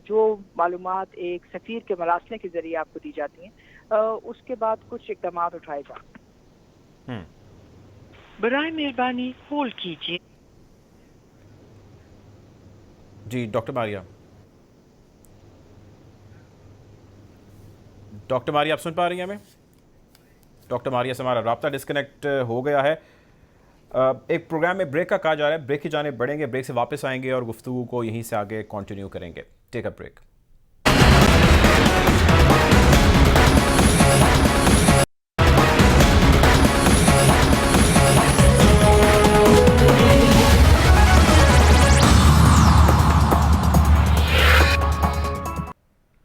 جو معلومات ایک سفیر کے مراسلے کے ذریعے آپ کو دی جاتی ہیں اس کے بعد کچھ اقدامات اٹھائے جاتے ہیں. برائے مہربانی ہولڈ کیجیے. جی ڈاکٹر ماریہ. ڈاکٹر ماریہ آپ سن پا رہی ہیں ہمیں؟ ڈاکٹر ماریہ سے ہمارا رابطہ ڈسکنیکٹ ہو گیا ہے. ایک پروگرام میں بریک کا کہا جا رہا ہے, بریک کی جانب بڑھیں گے, بریک سے واپس آئیں گے اور گفتگو کو یہیں سے آگے کنٹینیو کریں گے. Take a break.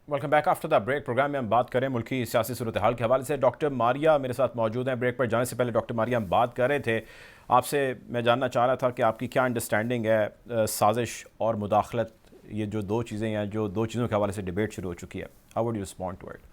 Welcome back after the break. Program میں ہم بات کریں ملکی سیاسی صورتحال کے حوالے سے. ڈاکٹر ماریہ میرے ساتھ موجود ہیں. بریک پر جانے سے پہلے ڈاکٹر ماریہ ہم بات کر رہے تھے, آپ سے میں جاننا چاہ رہا تھا کہ آپ کی کیا انڈرسٹینڈنگ ہے سازش اور مداخلت, یہ جو دو چیزیں ہیں, جو دو چیزوں کے حوالے سے ڈیبیٹ شروع ہو چکی ہے. How would you respond to it?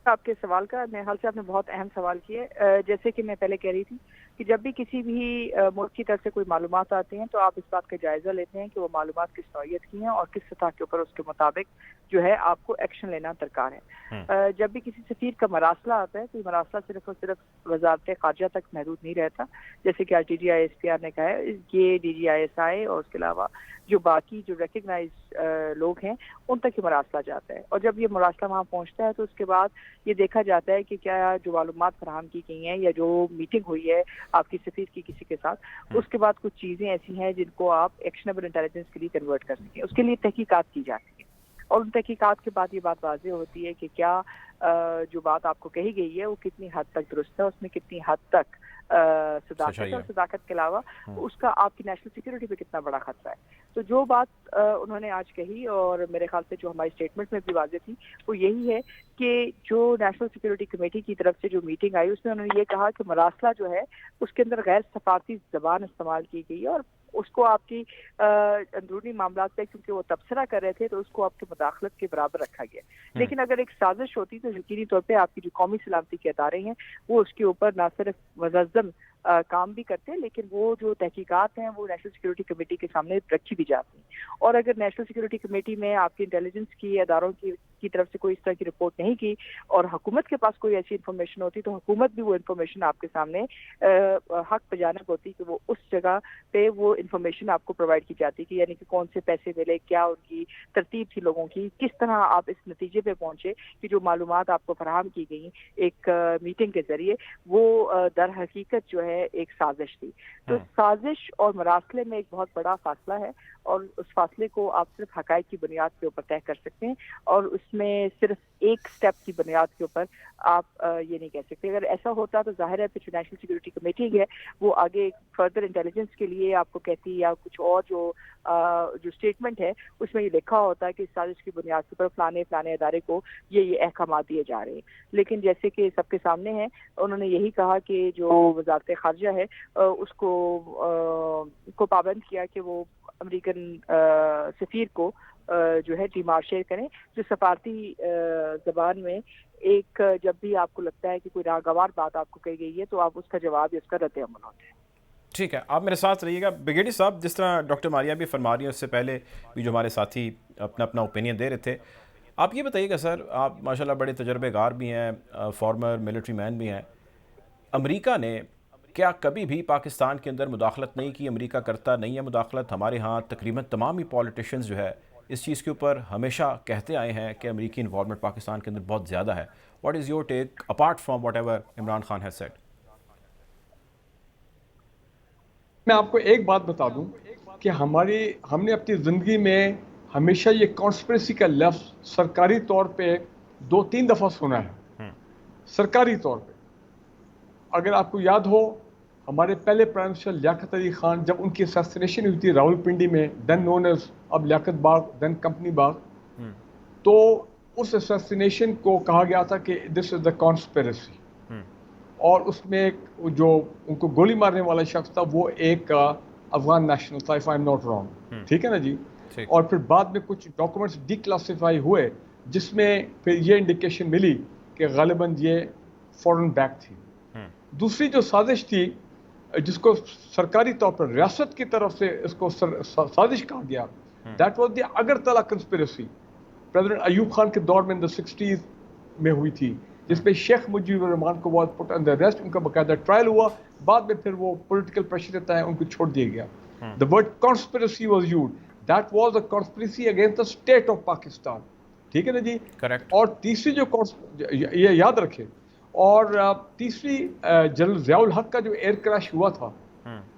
آپ کے سوال کا میرے خیال سے آپ نے بہت اہم سوال کیے. جیسے کہ میں پہلے کہہ رہی تھی کہ جب بھی کسی بھی ملک کی طرف سے کوئی معلومات آتی ہیں تو آپ اس بات کا جائزہ لیتے ہیں کہ وہ معلومات کس نوعیت کی ہیں اور کس سطح کے اوپر اس کے مطابق جو ہے آپ کو ایکشن لینا درکار ہے. جب بھی کسی سفیر کا مراسلہ آتا ہے تو یہ مراسلہ صرف اور صرف وزارت خارجہ تک محدود نہیں رہتا, جیسے کہ آج D G I S P R نے کہا ہے. یہ D G I S I اور اس کے علاوہ جو باقی جو ریکگنائز لوگ ہیں ان تک یہ مراسلہ جاتا ہے, اور جب یہ مراسلہ وہاں پہنچتا ہے تو اس کے بعد یہ دیکھا جاتا ہے کہ کیا جو معلومات فراہم کی گئی ہیں یا جو میٹنگ ہوئی ہے آپ کی سفیر کی کسی کے ساتھ, اس کے بعد کچھ چیزیں ایسی ہیں جن کو آپ ایکشنیبل انٹیلیجنس کے لیے کنورٹ کر سکیں. اس کے لیے تحقیقات کی جاتی ہے. اور ان تحقیقات کے بعد یہ بات واضح ہوتی ہے کہ کیا جو بات آپ کو کہی گئی ہے وہ کتنی حد تک درست ہے، اس میں کتنی حد تک صداقت ہے، اور صداقت کے علاوہ اس کا آپ کی نیشنل سیکورٹی پہ کتنا بڑا خطرہ ہے. تو جو بات انہوں نے آج کہی اور میرے خیال سے جو ہماری اسٹیٹمنٹ میں بھی واضح تھی وہ یہی ہے کہ جو نیشنل سیکورٹی کمیٹی کی طرف سے جو میٹنگ آئی اس میں انہوں نے یہ کہا کہ مراسلہ جو ہے اس کے اندر غیر سفارتی زبان استعمال کی گئی ہے، اور اس کو آپ کی اندرونی معاملات پہ کیونکہ وہ تبصرہ کر رہے تھے تو اس کو آپ کی مداخلت کے برابر رکھا گیا. لیکن اگر ایک سازش ہوتی تو یقینی طور پہ آپ کی جو قومی سلامتی کے ادارے ہیں وہ اس کے اوپر نہ صرف منظم کام بھی کرتے ہیں، لیکن وہ جو تحقیقات ہیں وہ نیشنل سیکورٹی کمیٹی کے سامنے رکھی بھی جاتی ہیں. اور اگر نیشنل سیکورٹی کمیٹی میں آپ کی انٹیلیجنس کی اداروں کی طرف سے کوئی اس طرح کی رپورٹ نہیں کی اور حکومت کے پاس کوئی ایسی انفارمیشن ہوتی تو حکومت بھی وہ انفارمیشن آپ کے سامنے حق بجانب ہوتی کہ وہ اس جگہ پہ وہ انفارمیشن آپ کو پرووائڈ کی جاتی کہ یعنی کہ کون سے پیسے ملے، کیا ان کی ترتیب تھی لوگوں کی، کس طرح آپ اس نتیجے پہ پہنچے کہ جو معلومات آپ کو فراہم کی گئی ایک میٹنگ کے ذریعے وہ در حقیقت جو ہے ایک سازش تھی. تو سازش اور مراسلے میں ایک بہت بڑا فاصلہ ہے اور اس فاصلے کو آپ صرف حقائق کی بنیاد کے اوپر طے کر سکتے ہیں اور اس میں صرف ایک سٹیپ کی بنیاد کے اوپر آپ یہ نہیں کہہ سکتے. اگر ایسا ہوتا تو ظاہر ہے کہ جو نیشنل سیکورٹی کمیٹی ہے وہ آگے فردر انٹیلیجنس کے لیے آپ کو کہتی یا کچھ اور جو اسٹیٹمنٹ ہے اس میں یہ لکھا ہوتا ہے کہ اس سازش کی بنیاد کے اوپر فلانے ادارے کو یہ احکامات دیے جا رہے ہیں. لیکن جیسے کہ سب کے سامنے ہے انہوں نے یہی کہا کہ جو وزارت خارجہ ہے اس کو پابند کیا کہ وہ امریکن سفیر کو جو ہے ڈیمارشیٹ کریں، جو سفارتی زبان میں ایک جب بھی آپ کو لگتا ہے کہ کوئی ناگوار بات آپ کو کہی گئی ہے تو آپ اس کا جواب یا اس کا رد عمل ہوتا ہے. ٹھیک ہے، آپ میرے ساتھ رہیے گا. بریگیڈیئر صاحب، جس طرح ڈاکٹر ماریہ بھی فرما رہی ہیں، اس سے پہلے بھی جو ہمارے ساتھی اپنا اوپینین دے رہے تھے، آپ یہ بتائیے گا سر، آپ ماشاءاللہ بڑے تجربے کار بھی ہیں، فارمر ملٹری مین بھی ہیں. امریکہ نے کیا کبھی بھی پاکستان کے اندر مداخلت نہیں کی؟ امریکہ کرتا نہیں ہے مداخلت. ہمارے ہاں تقریباً تمام ہی پولیٹیشنز جو ہے اس چیز کے اوپر ہمیشہ کہتے آئے ہیں کہ امریکی انوالومنٹ پاکستان کے اندر بہت زیادہ ہے. What is your take apart from what ever Imran Khan has said? میں آپ کو ایک بات بتا دوں کہ ہم نے اپنی زندگی میں ہمیشہ یہ کانسپریسی کا لفظ سرکاری طور پہ 2-3 دفعہ سنا ہے. سرکاری طور پہ اگر آپ کو یاد ہو، ہمارے پہلے پرائم منسٹر لیاقت علی خان جب ان کی اسیسینیشن ہوئی تھی راول پنڈی میں، دین نون ایز اب لیاقت باغ، دین کمپنی باغ، تو اس اسیسینیشن کو کہا گیا تھا کہ دس از دا کانسپریسی. اور اس میں جو ان کو گولی مارنے والا شخص تھا وہ ایک افغان نیشنل تھا، if I am not wrong. ٹھیک ہے نا جی. اور پھر بعد میں کچھ ڈاکومنٹس ڈی کلاسیفائی ہوئے جس میں پھر یہ انڈیکیشن ملی کہ غالباً یہ فورن بیک تھی. دوسری جو سازش تھی جس کو سرکاری طور پر ریاست کی طرف سے اس کو سازش کہا گیا، that was the Agartala conspiracy. President Ayub Khan کے دور میں 60s میں ہوئی تھی، جس میں شیخ مجیب الرحمان کو واز پٹ انڈر ارسٹ، ان کا باقاعدہ ٹرائل ہوا. بعد میں پھر وہ پولیٹیکل پریشر رہتا ہے، ان کو چھوڑ دیا گیا. The word conspiracy was used. That was a conspiracy against the state of Pakistan. ٹھیک ہے نا جی. کریکٹ. اور تیسری جو یہ یاد رکھے، اور تیسری جنرل ضیاء الحق کا جو ایئر کریش ہوا تھا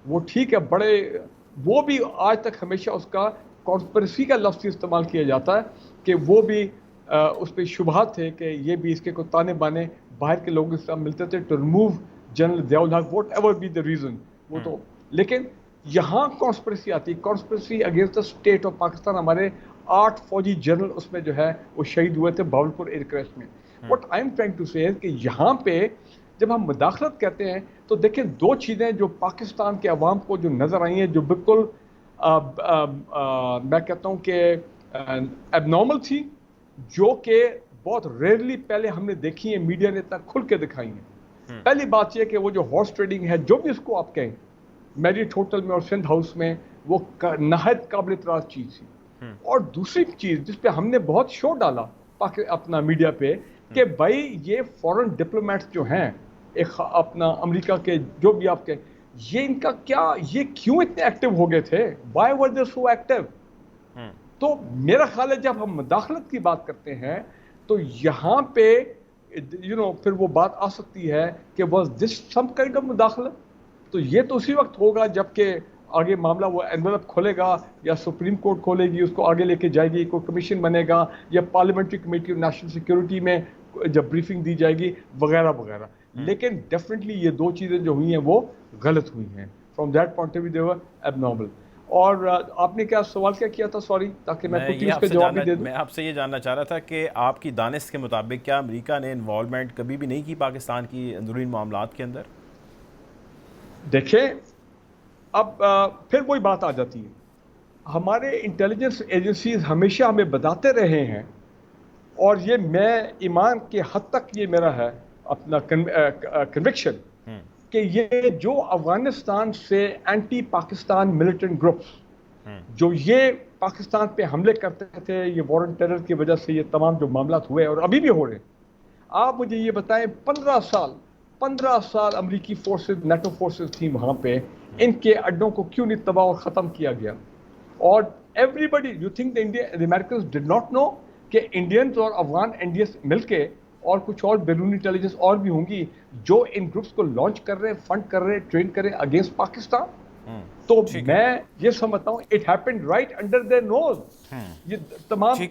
وہ ٹھیک ہے، وہ بھی آج تک ہمیشہ اس کا کانسپریسی کا لفظ استعمال کیا جاتا ہے کہ وہ بھی اس پہ شبہات تھے کہ یہ بھی اس کے کوئی تانے بانے باہر کے لوگوں کے ساتھ ملتے تھے to remove general Zia ul Haq whatever be the reason. وہ تو لیکن یہاں کانسپریسی آتی ہے، conspiracy against the state of Pakistan. ہمارے 8 فوجی جنرل اس میں جو ہے وہ شہید ہوئے تھے بھاولپور ایئر کریش میں. What I'm trying to say کہ یہاں پہ جب ہم مداخلت کہتے ہیں تو دیکھیں 2 چیزیں جو پاکستان کے عوام کو جو نظر آئی ہیں، جو بالکل میں کہتا ہوں کہ ایب نارمل تھی، جو کہ بہت ریئرلی پہلے ہم نے دیکھی ہیں، میڈیا نے اتنا کھل کے دکھائی ہیں. پہلی بات یہ کہ وہ جو ہارس ٹریڈنگ ہے، جو بھی اس کو آپ کہیں، میریٹ ہوٹل میں اور سندھ ہاؤس میں، وہ نہایت قابل اعتراض چیز تھی. اور دوسری چیز جس پہ ہم نے بہت شور ڈالا اپنا میڈیا پہ کہ بھائی یہ فورن ڈپلومیٹس جو ہیں ایک اپنا امریکہ کے جو بھی آپ کے، یہ ان کا کیا، یہ کیوں اتنے ایکٹیو ہو گئے تھے؟ Why were they so active? تو میرا خیال ہے جب ہم مداخلت کی بات کرتے ہیں تو یہاں پہ پھر وہ بات آ سکتی ہے کہ was this some kind of مداخلت. تو یہ تو اسی وقت ہوگا جب کہ آگے معاملہ وہ انویلپ کھولے گا یا سپریم کورٹ کھولے گی, اس کو آگے لے کے جائے گی, کوئی کمیشن بنے گا یا parliamentary committee of national security میں جب بریفنگ دی جائے گی وغیرہ وغیرہ. لیکن ڈیفینیٹلی یہ دو چیزیں جو ہوئی ہیں وہ غلط ہوئی ہیں. From that point of view they were abnormal. اور آپ نے کیا سوال کیا تھا سوری, تاکہ میں کچھ اس کا جواب بھی دے دوں. میں آپ سے یہ جاننا چاہ رہا تھا کہ آپ کی دانش کے مطابق کیا امریکہ نے انوالومنٹ کبھی بھی نہیں کی پاکستان کی اندرونی معاملات کے اندر؟ دیکھیں اب پھر وہی بات آ جاتی ہے, ہمارے انٹیلیجنس ایجنسیز ہمیشہ ہمیں بتاتے رہے ہیں, اور یہ میں ایمان کے حد تک یہ میرا ہے اپنا کنوکشن کہ یہ جو افغانستان سے اینٹی پاکستان ملیٹنٹ گروپس جو یہ پاکستان پہ حملے کرتے تھے, یہ وار آن ٹیرر کی وجہ سے یہ تمام جو معاملات ہوئے اور ابھی بھی ہو رہے ہیں, آپ مجھے یہ بتائیں 15 سال امریکی فورسز, نیٹو فورسز تھیں وہاں پہ, ان کے اڈوں کو کیوں نہیں تباہ اور ختم کیا گیا؟ اور everybody you think the Americans did not know کہ انڈینز اور افغان انڈینز مل کے اور کچھ اور بیرونی انٹیلیجنس اور بھی ہوں گی جو ان گروپس کو لانچ کر رہے ہیں, فنڈ کر رہے ہیں, ٹرین کر رہے ہیں اگینسٹ پاکستان. تو میں یہ سمجھتا ہوں it happened right under their noses. یہ تمام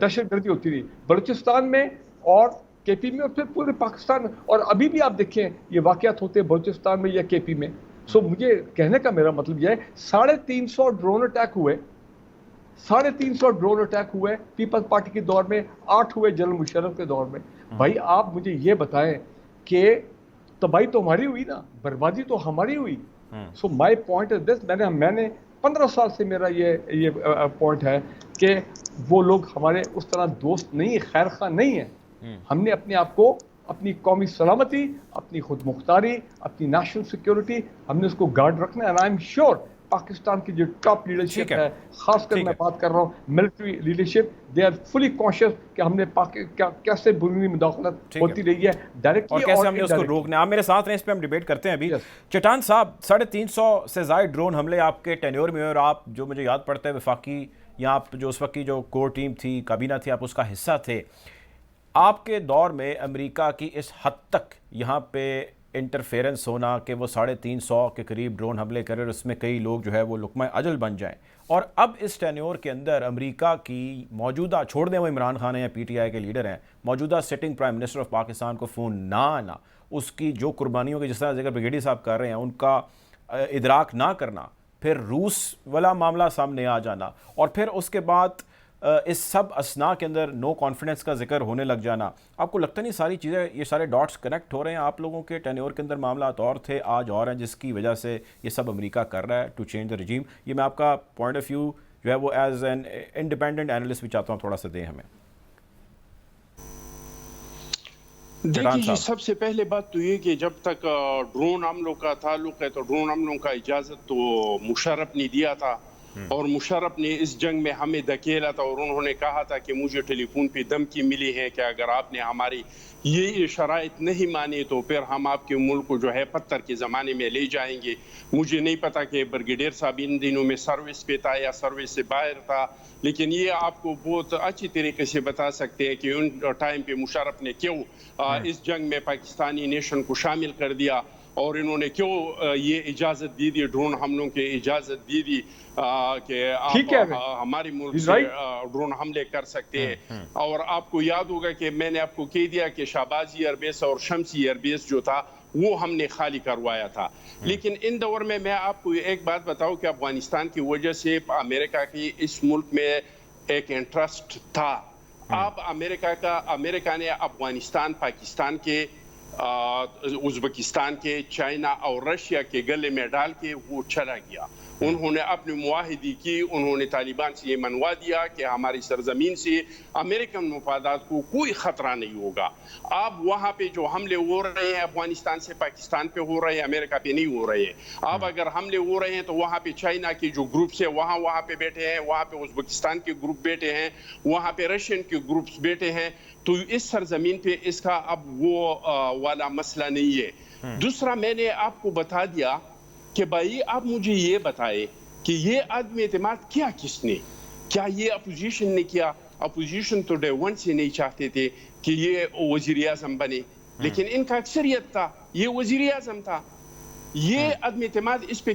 دہشت گردی ہوتی رہی بلوچستان میں اور کے پی میں اور پھر پورے پاکستان میں, اور ابھی بھی آپ دیکھیں یہ واقعات ہوتے ہیں بلوچستان میں یا کے پی میں. سو مجھے کہنے کا میرا مطلب یہ ہے 350 ڈرون اٹیک ہوئے, 350 ڈرون اٹیک ہوئے پیپلز پارٹی کے دور میں, 8 ہوئے جنرل مشرف کے دور میں. بھائی آپ مجھے یہ بتائیں کہ تباہی تو ہماری ہوئی نا, بربادی تو ہماری ہوئی. سو مائی پوائنٹ از دس, میں نے 15 سال سے میرا یہ پوائنٹ ہے کہ وہ لوگ ہمارے اس طرح دوست نہیں, خیر خواہ نہیں ہیں. ہم نے اپنے آپ کو, اپنی قومی سلامتی, اپنی خود مختاری, اپنی نیشنل سیکیورٹی, ہم نے اس کو گارڈ رکھنا ہے. And I am sure Pakistan کی جو ٹاپ لیڈرشپ ہے, خاص کر میں بات کر رہا ہوں military leadership, they are fully conscious کہ ہم نے کیسے بیرونی مداخلت ہوتی رہی ہے ڈائریکٹلی اور کیسے ہم نے اس کو روکنا. آپ میرے ساتھ رہیں, اس پہ ہم ڈیبیٹ کرتے ہیں ابھی. چٹان صاحب, 350 سے زائد ڈرون حملے آپ کے ٹینیور میں, اور آپ جو مجھے یاد پڑتا ہے وفاقی یا آپ جو اس وقت کی جو کور ٹیم تھی, کابینہ تھی, آپ اس کا حصہ تھے. آپ کے دور میں امریکہ کی اس حد تک یہاں پہ انٹرفیرنس ہونا کہ وہ 350 کے قریب ڈرون حملے کرے اور اس میں کئی لوگ جو ہے وہ لقمہ اجل بن جائیں, اور اب اس ٹینیور کے اندر امریکہ کی موجودہ, چھوڑ دیں وہ عمران خان ہیں یا پی ٹی آئی کے لیڈر ہیں, موجودہ sitting prime minister of Pakistan کو فون نہ آنا, اس کی جو قربانیوں کے جس طرح ذکر بریگیڈیئر صاحب کر رہے ہیں ان کا ادراک نہ کرنا, پھر روس والا معاملہ سامنے آ جانا, اور پھر اس کے بعد اس سب اسنا کے اندر نو کانفیڈنس کا ذکر ہونے لگ جانا. آپ کو لگتا نہیں ساری چیزیں, یہ سارے ڈاٹس کنیکٹ ہو رہے ہیں؟ آپ لوگوں کے ٹینیور کے اندر معاملات اور تھے, آج اور ہیں, جس کی وجہ سے یہ سب امریکہ کر رہا ہے ٹو چینج دا رجیم. یہ میں آپ کا پوائنٹ آف ویو جو ہے وہ ایز این انڈیپینڈنٹ اینالسٹ بھی چاہتا ہوں تھوڑا سا دیں ہمیں. دیکھیے جی, سب سے پہلے بات تو یہ کہ جب تک ڈرون حملوں کا تعلق ہے تو ڈرون حملوں کا اجازت تو مشرف نے دیا تھا, اور مشرف نے اس جنگ میں ہمیں دھکیلا تھا, اور انہوں نے کہا تھا کہ مجھے ٹیلی فون پہ دھمکی ملی ہے کہ اگر آپ نے ہماری یہ شرائط نہیں مانی تو پھر ہم آپ کے ملک کو جو ہے پتھر کے زمانے میں لے جائیں گے. مجھے نہیں پتا کہ بریگیڈیئر صاحب ان دنوں میں سروس پہ تھا یا سروس سے باہر تھا, لیکن یہ آپ کو بہت اچھی طریقے سے بتا سکتے ہیں کہ ان ٹائم پہ مشرف نے کیوں اس جنگ میں پاکستانی نیشن کو شامل کر دیا, اور انہوں نے کیوں یہ اجازت دی تھی, ڈرون حملوں کی اجازت دی تھی کہ آپ ہمارے ملک سے ڈرون حملے کر سکتے ہیں. اور آپ کو یاد ہوگا کہ میں نے آپ کو کہہ دیا کہ شہبازی ایئر بیس اور شمسی ایئر بیس جو تھا وہ ہم نے خالی کروایا تھا. لیکن ان دور میں آپ کو ایک بات بتاؤں کہ افغانستان کی وجہ سے امریکہ کی اس ملک میں ایک انٹرسٹ تھا. اب امریکہ نے افغانستان, پاکستان کے, ازبکستان کے, چائنا اور رشیا کے گلے میں ڈال کے وہ چلا گیا. انہوں نے اپنی معاہدی کی, انہوں نے طالبان سے یہ منوا دیا کہ ہماری سرزمین سے امریکن مفادات کو کوئی خطرہ نہیں ہوگا. اب وہاں پہ جو حملے ہو رہے ہیں افغانستان سے پاکستان پہ ہو رہے ہیں, امریکہ پہ نہیں ہو رہے ہیں. اب اگر حملے ہو رہے ہیں تو وہاں پہ چائنا کے جو گروپس ہیں وہاں پہ بیٹھے ہیں, وہاں پہ ازبکستان کے گروپ بیٹھے ہیں, وہاں پہ رشین کے گروپس بیٹھے ہیں. تو اس سرزمین پہ اس کا اب وہ والا مسئلہ نہیں ہے. دوسرا, میں نے آپ کو بتا دیا کہ بھائی آپ مجھے یہ بتائے کہ یہ عدم اعتماد کیا کس نے, کیا یہ اپوزیشن نے کیا؟ اپوزیشن تو ڈے ون سے نہیں چاہتے تھے کہ یہ وزیر اعظم بنے, لیکن ان کا اکثریت تھا, یہ وزیر اعظم تھا. یہ عدم اعتماد اس پہ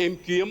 MQM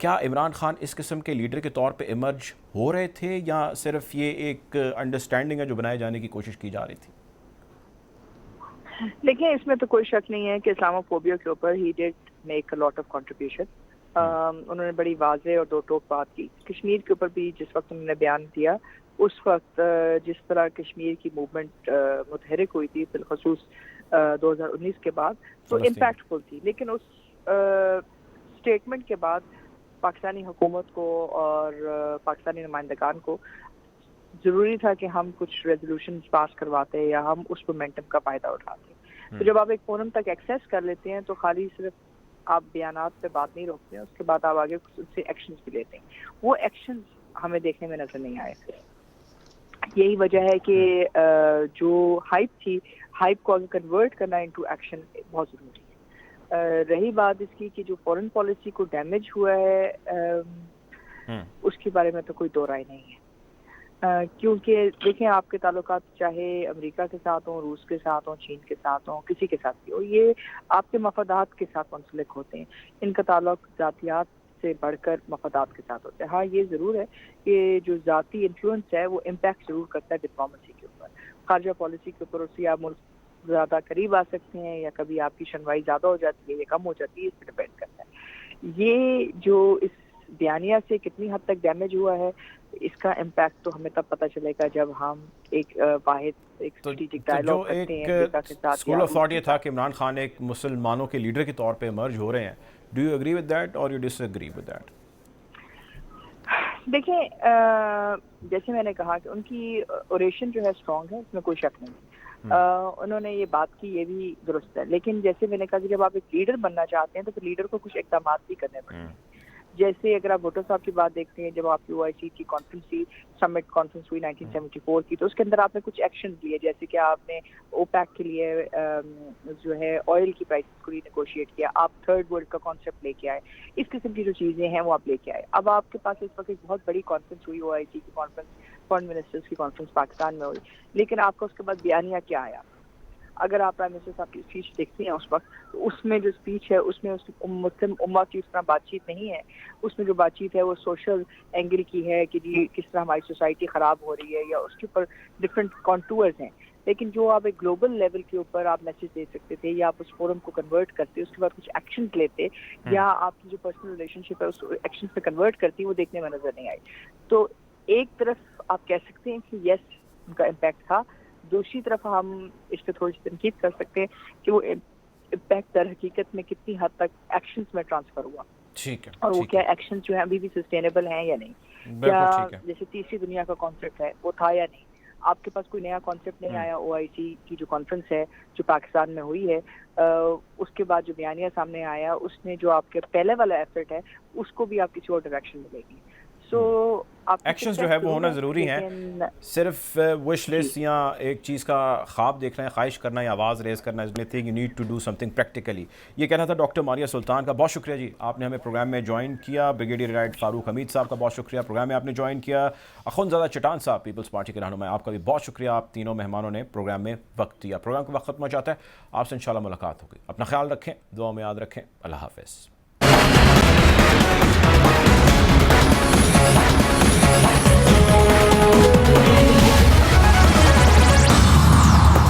کیا عمران خان اس قسم کے لیڈر کے طور پہ ایمرج ہو رہے تھے یا صرف یہ ایک انڈرسٹینڈنگ ہے جو بنائے جانے کی کوشش کی جا رہی تھی؟ دیکھیں اس میں تو کوئی شک نہیں ہے کہ اسلامو فوبیا کے اوپر he did make a lot of contribution. انہوں نے بڑی واضح اور دو ٹوک بات کی. کشمیر کے اوپر بھی جس وقت انہوں نے بیان دیا اس وقت جس طرح کشمیر کی موومنٹ متحرک ہوئی تھی بالخصوص 2019 کے بعد تو امپیکٹفل تھی, لیکن اس اسٹیٹمنٹ کے بعد پاکستانی حکومت کو اور پاکستانی نمائندگان کو ضروری تھا کہ ہم کچھ ریزولوشنز پاس کرواتے یا ہم اس مومنٹم کا فائدہ اٹھاتے. تو جب آپ ایک فورم تک ایکسیس کر لیتے ہیں تو خالی صرف آپ بیانات پہ بات نہیں روکتے ہیں, اس کے بعد آپ آگے اس سے ایکشنز بھی لیتے ہیں. وہ ایکشنز ہمیں دیکھنے میں نظر نہیں آئے. یہی وجہ ہے کہ جو ہائپ تھی, ہائپ کو کنورٹ کرنا انٹو ایکشن بہت ضروری ہے. رہی بات اس کی کہ جو فورن پالیسی کو ڈیمیج ہوا ہے اس کے بارے میں تو کوئی دو رائے نہیں ہے, کیونکہ دیکھیں آپ کے تعلقات چاہے امریکہ کے ساتھ ہوں, روس کے ساتھ ہوں, چین کے ساتھ ہوں, کسی کے ساتھ بھی ہو, یہ آپ کے مفادات کے ساتھ منسلک ہوتے ہیں. ان کا تعلق ذاتیات سے بڑھ کر مفادات کے ساتھ ہوتا ہے. ہاں یہ ضرور ہے کہ جو ذاتی انفلوئنس ہے وہ امپیکٹ ضرور کرتا ہے ڈپلومیسی کے اوپر, خارجہ پالیسی کے اوپر. اس سے آپ ملک زیادہ قریب آ سکتے ہیں یا کبھی آپ کی شنوائی زیادہ ہو جاتی ہے یا کم ہو جاتی ہے, اس پہ ڈپینڈ کرتا ہے. یہ جو اس بیانیہ سے کتنی حد تک ڈیمیج ہوا ہے اس کا امپیکٹ تو ہمیں تب پتہ چلے گا جب ہم ایک واحد ایک اسٹریٹجک ڈائیلاگ کرتے ہیں امریکہ کے ساتھ. اسکول آف تھاٹ یہ تھا کہ عمران خان ایک مسلمانوں کے لیڈر کے طور پہ ایمرج ہو رہے ہیں. Do you agree with that or you disagree with that? دیکھیں جیسے میں نے کہا کہ ان کی اوریشن جو ہے اسٹرانگ ہے, اس میں کوئی شک نہیں. انہوں نے یہ بات کی, یہ بھی درست ہے, لیکن جیسے میں نے کہا کہ جب آپ ایک لیڈر بننا چاہتے ہیں تو پھر لیڈر کو کچھ اقدامات بھی کرنے پڑتے ہیں. جیسے اگر آپ بھٹو صاحب کی بات دیکھتے ہیں, جب آپ کی OIC کی کانفرنس تھی, سمٹ کانفرنس ہوئی 1974 کی, تو اس کے اندر آپ نے کچھ ایکشن لیے, جیسے کہ آپ نے اوپیک کے لیے جو ہے آئل کی پرائسز کو رینیگوشیٹ کیا, آپ تھرڈ ورلڈ کا کانسیپٹ لے کے آئے. اس قسم کی جو چیزیں ہیں وہ آپ لے کے آئے. اب آپ کے پاس اس وقت ایک بہت بڑی کانفرنس ہوئی, OIC کی کانفرنس, فارن مسٹرز کی کانفرنس پاکستان میں ہوئی, لیکن آپ کا اس کے بعد بیانیہ کیا آیا؟ اگر آپ پرائم منسٹر صاحب کی اسپیچ دیکھتے ہیں اس وقت, تو اس میں جو اسپیچ ہے اس میں مسلم امہ کی اس طرح بات چیت نہیں ہے. اس میں جو بات چیت ہے وہ سوشل اینگل کی ہے کہ جی کس طرح ہماری سوسائٹی خراب ہو رہی ہے, یا اس کے اوپر ڈفرینٹ کانٹورز ہیں. لیکن جو آپ ایک گلوبل لیول کے اوپر آپ میسج دے سکتے تھے, یا آپ اس فورم کو کنورٹ کرتے, اس کے بعد کچھ ایکشن لیتے, یا آپ کی جو پرسنل ریلیشن شپ ہے اس ایکشن پہ کنورٹ کرتی, وہ دیکھنے میں نظر نہیں آئی. تو ایک طرف آپ کہہ سکتے ہیں کہ یس ان کا امپیکٹ تھا, دوسری طرف ہم اس پہ تھوڑی سی تنقید کر سکتے ہیں کہ وہ امپیکٹ در حقیقت میں کتنی حد تک ایکشنز میں ٹرانسفر ہوا, ٹھیک ہے, اور وہ کیا ایکشنز جو ہیں ابھی بھی سسٹینیبل ہیں یا نہیں, کیا جیسے تیسری دنیا کا کانسیپٹ ہے وہ تھا یا نہیں. آپ کے پاس کوئی نیا کانسیپٹ نہیں آیا. OIC کی جو کانفرنس ہے جو پاکستان میں ہوئی ہے, اس کے بعد جو بیانیہ سامنے آیا, اس میں جو آپ کے پہلے والا ایفرٹ ہے اس کو بھی آپ کسی اور ڈائریکشن ملے گی. ایکشنز جو ہے وہ ہونا ضروری ہیں. صرف وش لسٹ یا ایک چیز کا خواب دیکھنا ہے, خواہش کرنا یا آواز ریز کرنا, you need to do something practically. یہ کہنا تھا ڈاکٹر ماریہ سلطان کا. بہت شکریہ جی, آپ نے ہمیں پروگرام میں جوائن کیا. بریگیڈیئر ریٹائرڈ فاروق حمید صاحب کا بہت شکریہ, پروگرام میں آپ نے جوائن کیا. اخوندزادہ چٹان صاحب پیپلز پارٹی کے رہنما, آپ کا بھی بہت شکریہ. آپ تینوں مہمانوں نے پروگرام میں وقت دیا. پروگرام کا وقت ختم ہو جاتا ہے, آپ سے انشاءاللہ ملاقات ہوگی. اپنا خیال رکھیں, دعا میں یاد رکھیں. اللہ حافظ.